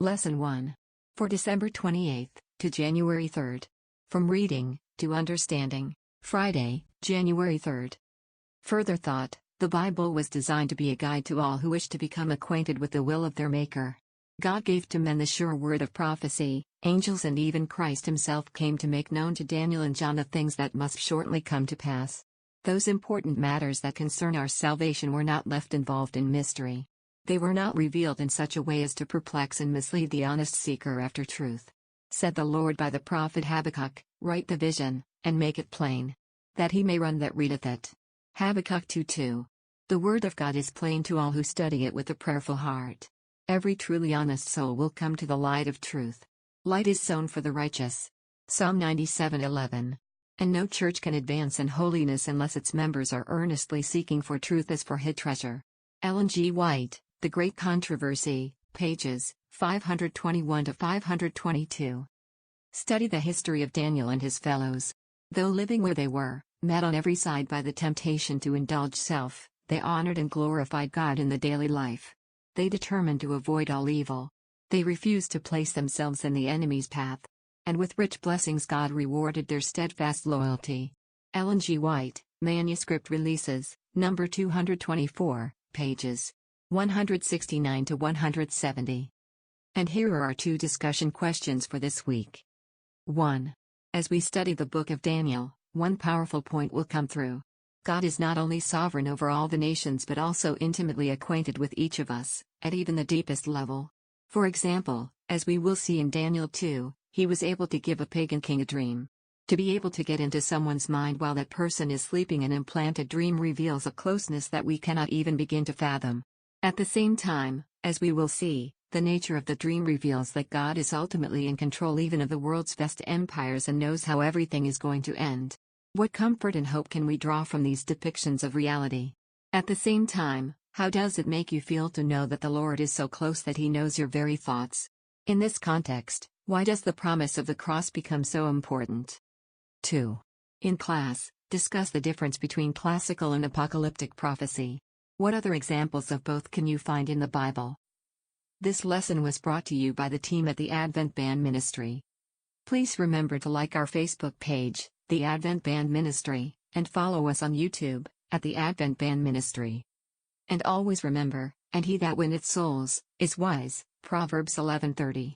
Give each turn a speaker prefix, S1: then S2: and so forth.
S1: Lesson 1. For December 28th to January 3rd. From Reading to Understanding. Friday, January 3rd. Further thought, the Bible was designed to be a guide to all who wish to become acquainted with the will of their Maker. God gave to men the sure word of prophecy. Angels and even Christ himself came to make known to Daniel and John the things that must shortly come to pass. Those important matters that concern our salvation were not left involved in mystery. They were not revealed in such a way as to perplex and mislead the honest seeker after truth. Said the Lord by the prophet Habakkuk, "Write the vision, and make it plain, that he may run that readeth it." Habakkuk 2:2. The word of God is plain to all who study it with a prayerful heart. Every truly honest soul will come to the light of truth. Light is sown for the righteous. Psalm 97:11. And no church can advance in holiness unless its members are earnestly seeking for truth as for hid treasure. Ellen G. White, The Great Controversy, pages 521 to 522. Study the history of Daniel and his fellows. Though living where they were, met on every side by the temptation to indulge self, they honored and glorified God in the daily life. They determined to avoid all evil. They refused to place themselves in the enemy's path. And with rich blessings God rewarded their steadfast loyalty. Ellen G. White, Manuscript Releases, number 224, pages 169 to 170. And here are our two discussion questions for this week. 1. As we study the book of Daniel, one powerful point will come through. God is not only sovereign over all the nations but also intimately acquainted with each of us, at even the deepest level. For example, as we will see in Daniel 2, he was able to give a pagan king a dream. To be able to get into someone's mind while that person is sleeping and implant a dream reveals a closeness that we cannot even begin to fathom. At the same time, as we will see, the nature of the dream reveals that God is ultimately in control even of the world's vast empires and knows how everything is going to end. What comfort and hope can we draw from these depictions of reality? At the same time, how does it make you feel to know that the Lord is so close that he knows your very thoughts? In this context, why does the promise of the cross become so important? 2. In class, discuss the difference between classical and apocalyptic prophecy. What other examples of both can you find in the Bible? This lesson was brought to you by the team at the Advent Band Ministry. Please remember to like our Facebook page, the Advent Band Ministry, and follow us on YouTube, at the Advent Band Ministry. And always remember, and he that winneth souls, is wise, Proverbs 11:30.